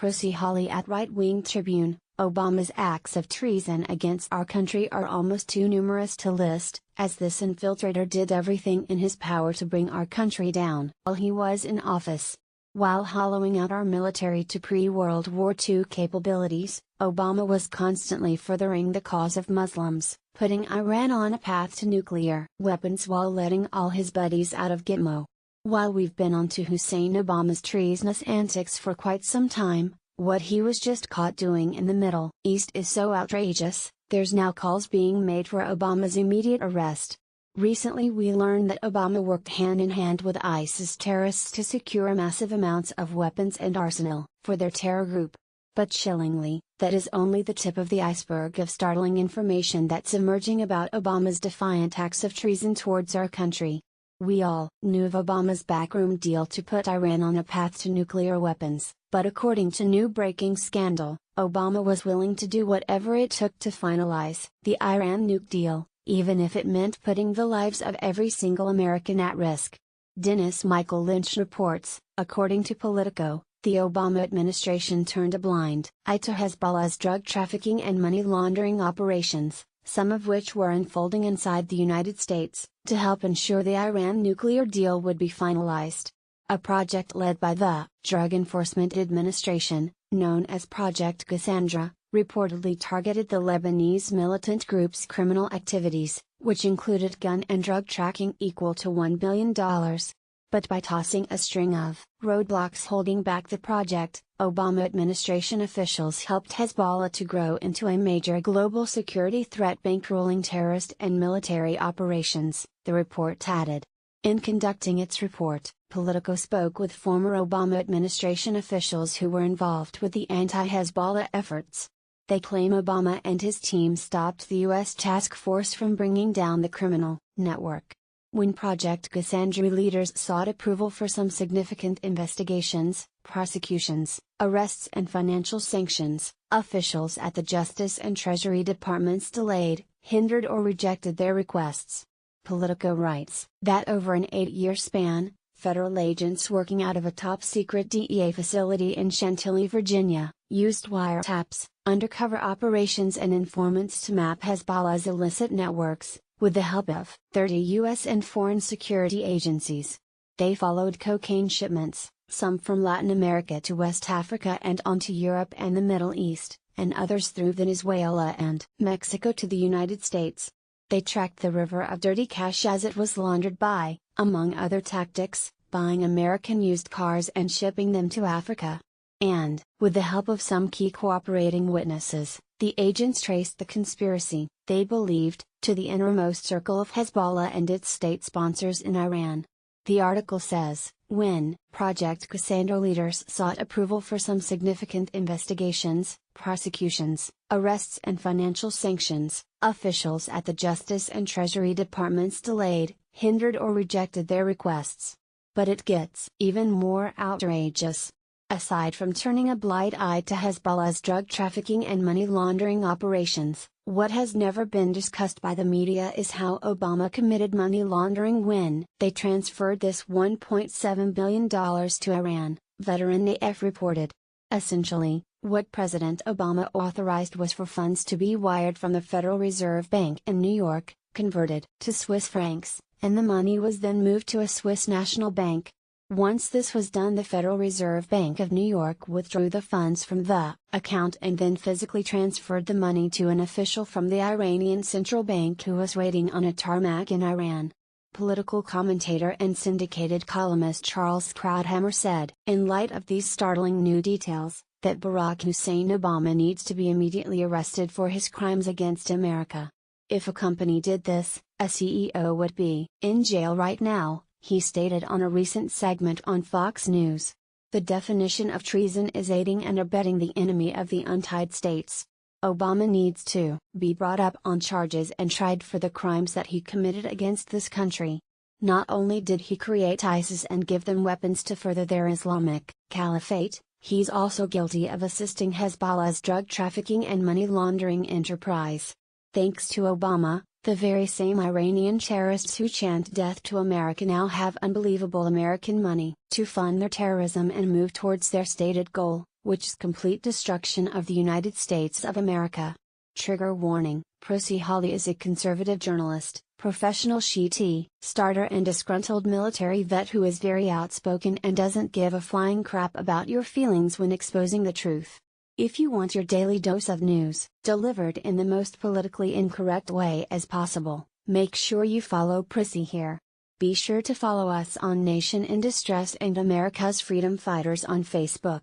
Prissy Hawley at Right-Wing Tribune, Obama's acts of treason against our country are almost too numerous to list, as this infiltrator did everything in his power to bring our country down while he was in office. While hollowing out our military to pre-World War II capabilities, Obama was constantly furthering the cause of Muslims, putting Iran on a path to nuclear weapons while letting all his buddies out of Gitmo. While we've been on to Hussein Obama's treasonous antics for quite some time, what he was just caught doing in the Middle East is so outrageous, there's now calls being made for Obama's immediate arrest. Recently we learned that Obama worked hand-in-hand with ISIS terrorists to secure massive amounts of weapons and arsenal for their terror group. But chillingly, that is only the tip of the iceberg of startling information that's emerging about Obama's defiant acts of treason towards our country. We all knew of Obama's backroom deal to put Iran on a path to nuclear weapons, but according to new breaking scandal, Obama was willing to do whatever it took to finalize the Iran nuke deal, even if it meant putting the lives of every single American at risk. Dennis Michael Lynch reports, according to Politico, the Obama administration turned a blind eye to Hezbollah's drug trafficking and money laundering operations, some of which were unfolding inside the United States, to help ensure the Iran nuclear deal would be finalized. A project led by the Drug Enforcement Administration, known as Project Cassandra, reportedly targeted the Lebanese militant group's criminal activities, which included gun and drug tracking equal to $1 billion. But by tossing a string of roadblocks holding back the project, Obama administration officials helped Hezbollah to grow into a major global security threat bankrolling terrorist and military operations, the report added. In conducting its report, Politico spoke with former Obama administration officials who were involved with the anti-Hezbollah efforts. They claim Obama and his team stopped the U.S. task force from bringing down the criminal network. When Project Cassandra leaders sought approval for some significant investigations, prosecutions, arrests and financial sanctions, officials at the Justice and Treasury Departments delayed, hindered or rejected their requests. Politico writes that over an 8-year span, federal agents working out of a top-secret DEA facility in Chantilly, Virginia, used wiretaps, undercover operations and informants to map Hezbollah's illicit networks, with the help of 30 U.S. and foreign security agencies. They followed cocaine shipments, some from Latin America to West Africa and on to Europe and the Middle East, and others through Venezuela and Mexico to the United States. They tracked the river of dirty cash as it was laundered by, among other tactics, buying American used cars and shipping them to Africa. And, with the help of some key cooperating witnesses, the agents traced the conspiracy, they believed, to the innermost circle of Hezbollah and its state sponsors in Iran. The article says, when Project Cassandra leaders sought approval for some significant investigations, prosecutions, arrests and financial sanctions, officials at the Justice and Treasury Departments delayed, hindered or rejected their requests. But it gets even more outrageous. Aside from turning a blind eye to Hezbollah's drug trafficking and money laundering operations, what has never been discussed by the media is how Obama committed money laundering when they transferred this $1.7 billion to Iran, Veteran AF reported. Essentially, what President Obama authorized was for funds to be wired from the Federal Reserve Bank in New York, converted to Swiss francs, and the money was then moved to a Swiss national bank. Once this was done, the Federal Reserve Bank of New York withdrew the funds from the account and then physically transferred the money to an official from the Iranian central bank who was waiting on a tarmac in Iran. Political commentator and syndicated columnist Charles Krauthammer said, in light of these startling new details, that Barack Hussein Obama needs to be immediately arrested for his crimes against America. If a company did this, a CEO would be in jail right now, he stated on a recent segment on Fox News. The definition of treason is aiding and abetting the enemy of the United States. Obama needs to be brought up on charges and tried for the crimes that he committed against this country. Not only did he create ISIS and give them weapons to further their Islamic caliphate, he's also guilty of assisting Hezbollah's drug trafficking and money laundering enterprise. Thanks to Obama, the very same Iranian terrorists who chant death to America now have unbelievable American money to fund their terrorism and move towards their stated goal, which is complete destruction of the United States of America. Trigger warning: Prissy Holly is a conservative journalist, professional she starter and disgruntled military vet who is very outspoken and doesn't give a flying crap about your feelings when exposing the truth. If you want your daily dose of news, delivered in the most politically incorrect way as possible, make sure you follow Prissy here. Be sure to follow us on Nation in Distress and America's Freedom Fighters on Facebook.